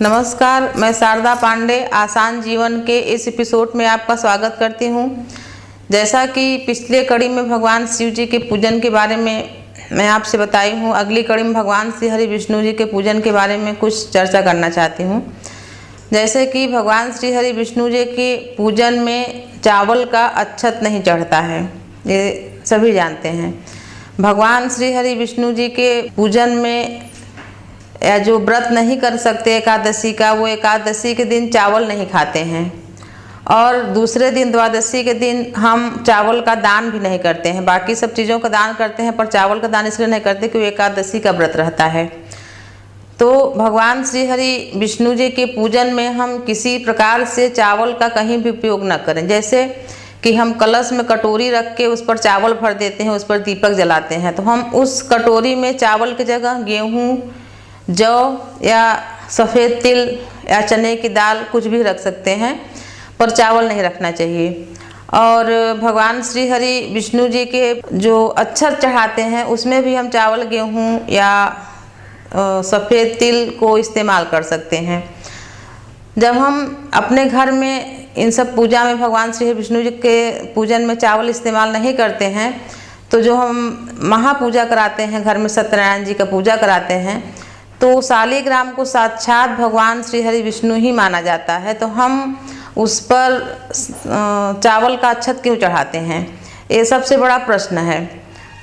नमस्कार, मैं शारदा पांडे आसान जीवन के इस एपिसोड में आपका स्वागत करती हूँ। जैसा कि पिछले कड़ी में भगवान शिव जी के पूजन के बारे में मैं आपसे बताई हूँ, अगली कड़ी में भगवान श्री हरि विष्णु जी के पूजन के बारे में कुछ चर्चा करना चाहती हूँ। जैसे कि भगवान श्री हरि विष्णु जी के पूजन में चावल का अक्षत नहीं चढ़ता है, ये सभी जानते हैं। भगवान श्री हरि विष्णु जी के पूजन में या जो व्रत नहीं कर सकते एकादशी का, वो एकादशी के दिन चावल नहीं खाते हैं। और दूसरे दिन द्वादशी के दिन हम चावल का दान भी नहीं करते हैं। बाकी सब चीज़ों का दान करते हैं, पर चावल का दान इसलिए नहीं करते कि वो एकादशी का व्रत रहता है। तो भगवान श्री हरि विष्णु जी के पूजन में हम किसी प्रकार से चावल का कहीं भी उपयोग न करें। जैसे कि हम कलश में कटोरी रख के उस पर चावल भर देते हैं, उस पर दीपक जलाते हैं, तो हम उस कटोरी में चावल की जगह गेहूँ, जौ या सफ़ेद तिल या चने की दाल कुछ भी रख सकते हैं, पर चावल नहीं रखना चाहिए। और भगवान श्री हरि विष्णु जी के जो अक्षत चढ़ाते हैं उसमें भी हम चावल, गेहूँ या सफ़ेद तिल को इस्तेमाल कर सकते हैं। जब हम अपने घर में इन सब पूजा में भगवान श्री विष्णु जी के पूजन में चावल इस्तेमाल नहीं करते हैं, तो जो हम महापूजा कराते हैं, घर में सत्यनारायण जी का पूजा कराते हैं, तो शालिग्राम को साक्षात भगवान श्री हरि विष्णु ही माना जाता है। तो हम उस पर चावल का अक्षत क्यों चढ़ाते हैं, ये सबसे बड़ा प्रश्न है।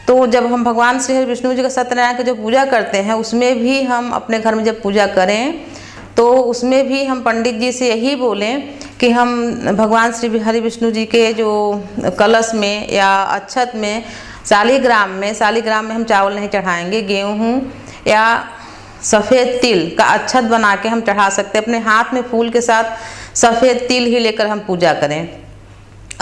तो जब हम भगवान श्री हरि विष्णु जी का सत्यनारायण की जो पूजा करते हैं, उसमें भी हम अपने घर में जब पूजा करें तो उसमें भी हम पंडित जी से यही बोलें कि हम भगवान श्री हरि विष्णु जी के जो कलश में या अक्षत में शालिग्राम में हम चावल नहीं चढ़ाएंगे। गेहूँ या सफ़ेद तिल का अक्षत बना के हम चढ़ा सकते हैं। अपने हाथ में फूल के साथ सफ़ेद तिल ही लेकर हम पूजा करें।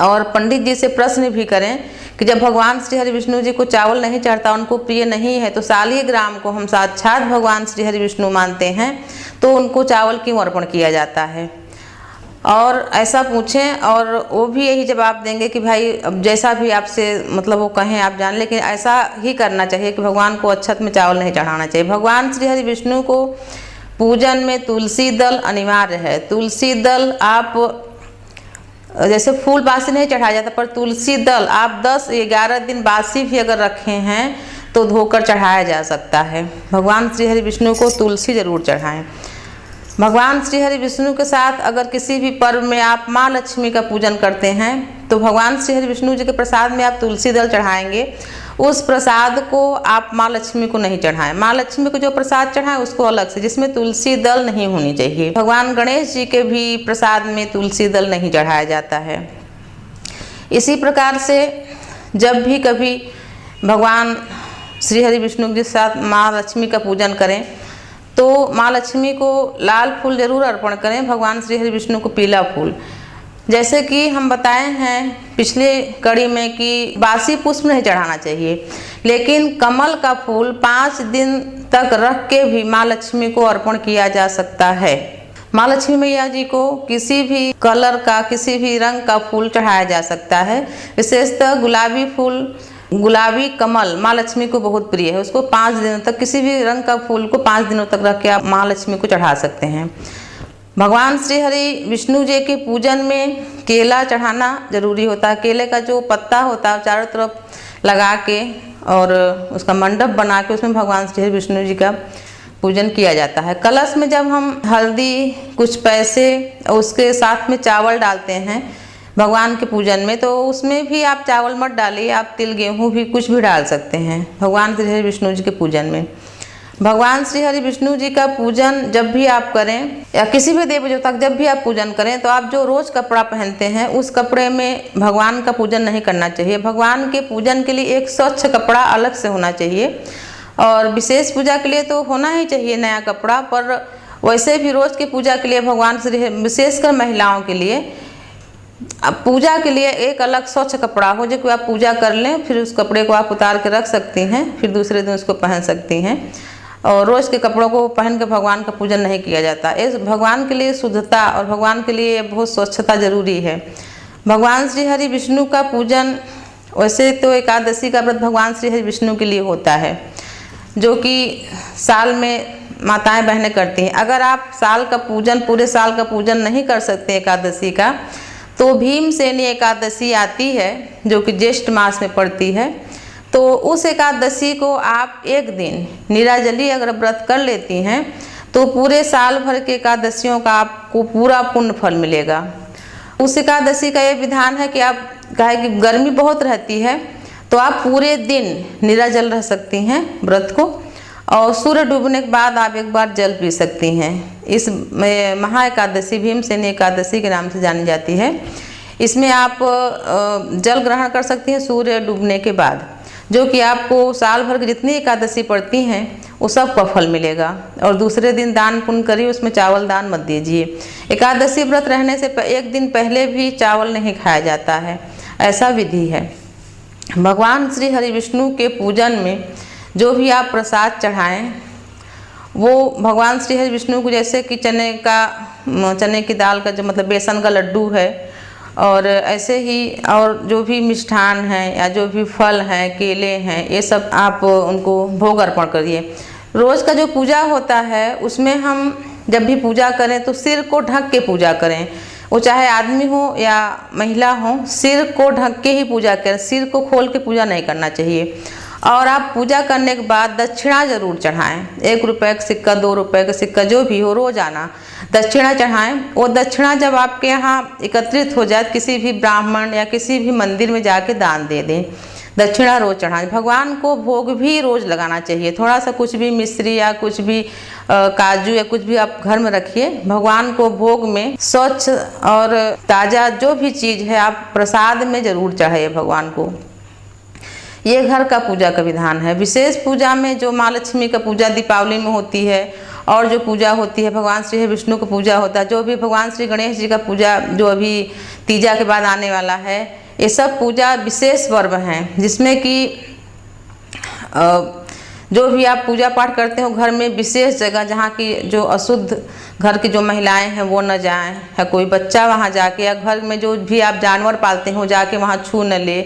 और पंडित जी से प्रश्न भी करें कि जब भगवान श्री हरि विष्णु जी को चावल नहीं चढ़ता, उनको प्रिय नहीं है, तो शालिग्राम को हम साक्षात भगवान श्री हरि विष्णु मानते हैं, तो उनको चावल क्यों अर्पण किया जाता है। और ऐसा पूछें और वो भी यही जवाब देंगे कि भाई अब जैसा भी आपसे मतलब वो कहें आप जान, लेकिन ऐसा ही करना चाहिए कि भगवान को अक्षत में चावल नहीं चढ़ाना चाहिए। भगवान श्री हरि विष्णु को पूजन में तुलसी दल अनिवार्य है। तुलसी दल आप जैसे फूल बासी नहीं चढ़ाया जाता, पर तुलसी दल आप 10-11 दिन बासी भी अगर रखे हैं तो धोकर चढ़ाया जा सकता है। भगवान श्री हरि विष्णु को तुलसी जरूर चढ़ाएं। भगवान श्री हरि विष्णु के साथ अगर किसी भी पर्व में आप माँ लक्ष्मी का पूजन करते हैं, तो भगवान श्री हरि विष्णु जी के प्रसाद में आप तुलसी दल चढ़ाएंगे। उस प्रसाद को आप माँ लक्ष्मी को नहीं चढ़ाएं। माँ लक्ष्मी को जो प्रसाद चढ़ाएं उसको अलग से, जिसमें तुलसी दल नहीं होनी चाहिए। भगवान गणेश जी के भी प्रसाद में तुलसी दल नहीं चढ़ाया जाता है। इसी प्रकार से जब भी कभी भगवान श्री हरि विष्णु के साथ माँ लक्ष्मी का पूजन करें, तो माँ लक्ष्मी को लाल फूल जरूर अर्पण करें, भगवान श्री हरि विष्णु को पीला फूल। जैसे कि हम बताए हैं पिछले कड़ी में कि बासी पुष्प नहीं चढ़ाना चाहिए, लेकिन कमल का फूल 5 दिन तक रख के भी माँ लक्ष्मी को अर्पण किया जा सकता है। माँ लक्ष्मी मैया जी को किसी भी कलर का, किसी भी रंग का फूल चढ़ाया जा सकता है। विशेषतः गुलाबी फूल, गुलाबी कमल माँ लक्ष्मी को बहुत प्रिय है। उसको 5 दिनों तक, किसी भी रंग का फूल को 5 दिनों तक रख के आप माँ लक्ष्मी को चढ़ा सकते हैं। भगवान श्री हरि विष्णु जी के पूजन में केला चढ़ाना जरूरी होता है। केले का जो पत्ता होता है चारों तरफ लगा के और उसका मंडप बना के उसमें भगवान श्री हरि विष्णु जी का पूजन किया जाता है। कलश में जब हम हल्दी, कुछ पैसे और उसके साथ में चावल डालते हैं भगवान के पूजन में, तो उसमें भी आप चावल मत डालिए, आप तिल, गेहूँ भी कुछ भी डाल सकते हैं भगवान श्री हरि विष्णु जी के पूजन में। भगवान श्री हरि विष्णु जी का पूजन जब भी आप करें या किसी भी देवी देवता का जब भी आप पूजन करें, तो आप जो रोज कपड़ा पहनते हैं उस कपड़े में भगवान का पूजन नहीं करना चाहिए। भगवान के पूजन के लिए एक स्वच्छ कपड़ा अलग से होना चाहिए। और विशेष पूजा के लिए तो होना ही चाहिए नया कपड़ा, पर वैसे भी रोज की पूजा के लिए भगवान श्री, विशेषकर महिलाओं के लिए पूजा के लिए एक अलग स्वच्छ कपड़ा हो, जो कि आप पूजा कर लें, फिर उस कपड़े को आप उतार के रख सकती हैं, फिर दूसरे दिन उसको पहन सकती हैं। और रोज़ के कपड़ों को पहन के भगवान का पूजन नहीं किया जाता। इस भगवान के लिए शुद्धता और भगवान के लिए बहुत स्वच्छता जरूरी है। भगवान श्री हरि विष्णु का पूजन, वैसे तो एकादशी का व्रत भगवान श्री हरि विष्णु के लिए होता है, जो कि साल में माताएं बहनें करती हैं। अगर आप साल का पूजन, पूरे साल का पूजन नहीं कर सकते एकादशी का, तो भीमसेनी एकादशी आती है जो कि ज्येष्ठ मास में पड़ती है। तो उस एकादशी को आप एक दिन निराजली अगर व्रत कर लेती हैं तो पूरे साल भर के एकादशियों का आपको पूरा पुण्य फल मिलेगा। उस एकादशी का ये विधान है कि आप कहे कि गर्मी बहुत रहती है तो आप पूरे दिन निराजल रह सकती हैं व्रत को, और सूर्य डूबने के बाद आप एक बार जल पी सकती हैं। इस महा एकादशी भीमसेनी एकादशी के नाम से जानी जाती है। इसमें आप जल ग्रहण कर सकती हैं सूर्य डूबने के बाद, जो कि आपको साल भर की जितनी एकादशी पड़ती हैं वो सब का फल मिलेगा। और दूसरे दिन दान पुण्य करिए, उसमें चावल दान मत दीजिए। एकादशी व्रत रहने से एक दिन पहले भी चावल नहीं खाया जाता है, ऐसा विधि है। भगवान श्री हरि विष्णु के पूजन में जो भी आप प्रसाद चढ़ाएं वो भगवान श्री हरि विष्णु को, जैसे कि चने की दाल का जो मतलब बेसन का लड्डू है, और ऐसे ही और जो भी मिष्ठान हैं या जो भी फल हैं, केले हैं, ये सब आप उनको भोग अर्पण करिए। रोज़ का जो पूजा होता है उसमें हम जब भी पूजा करें तो सिर को ढक के पूजा करें, वो चाहे आदमी हो या महिला हो, सिर को ढक के ही पूजा करें, सिर को खोल के पूजा नहीं करना चाहिए। और आप पूजा करने के बाद दक्षिणा जरूर चढ़ाएं, 1 रुपये का सिक्का, 2 रुपये का सिक्का, जो भी हो, रोजाना दक्षिणा चढ़ाएं। वो दक्षिणा जब आपके यहाँ एकत्रित हो जाए, किसी भी ब्राह्मण या किसी भी मंदिर में जाके दान दे दें। दक्षिणा रोज चढ़ाएं। भगवान को भोग भी रोज लगाना चाहिए, थोड़ा सा कुछ भी मिश्री या कुछ भी काजू या कुछ भी आप घर में रखिए। भगवान को भोग में स्वच्छ और ताज़ा जो भी चीज़ है आप प्रसाद में जरूर चढ़ाइए भगवान को। ये घर का पूजा का विधान है। विशेष पूजा में जो माँ लक्ष्मी का पूजा दीपावली में होती है, और जो पूजा होती है भगवान श्री विष्णु का पूजा होता है, जो भी भगवान श्री गणेश जी का पूजा जो अभी तीजा के बाद आने वाला है, ये सब पूजा विशेष पर्व हैं, जिसमें कि जो भी आप पूजा पाठ करते हो घर में विशेष जगह जहाँ की जो अशुद्ध घर की जो महिलाएं हैं वो न जाएं, या कोई बच्चा वहाँ जाके, या घर में जो भी आप जानवर पालते हो जाके वहाँ छू न ले,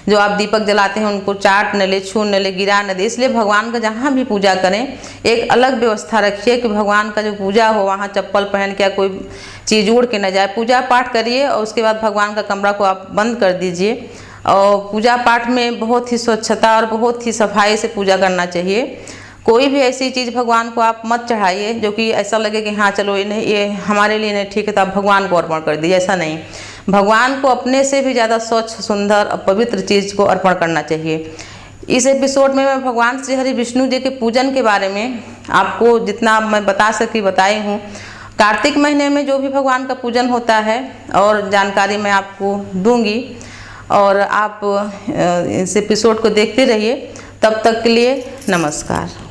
जो आप दीपक जलाते हैं उनको चाट न ले, छू न ले, गिरा न दे। इसलिए भगवान का जहाँ भी पूजा करें एक अलग व्यवस्था रखिए कि भगवान का जो पूजा हो वहाँ चप्पल पहन के कोई चीज़ उड़ के न जाए। पूजा पाठ करिए और उसके बाद भगवान का कमरा को आप बंद कर दीजिए। और पूजा पाठ में बहुत ही स्वच्छता और बहुत ही सफाई से पूजा करना चाहिए। कोई भी ऐसी चीज़ भगवान को आप मत चढ़ाइए जो कि ऐसा लगे कि हाँ चलो ये हमारे लिए नहीं ठीक है तो आप भगवान को अर्पण कर दीजिए, ऐसा नहीं। भगवान को अपने से भी ज़्यादा स्वच्छ, सुंदर और पवित्र चीज़ को अर्पण करना चाहिए। इस एपिसोड में मैं भगवान श्री हरि विष्णु जी के पूजन के बारे में आपको जितना मैं बता सकी बताई हूँ। कार्तिक महीने में जो भी भगवान का पूजन होता है और जानकारी मैं आपको दूंगी, और आप इस एपिसोड को देखते रहिए। तब तक के लिए नमस्कार।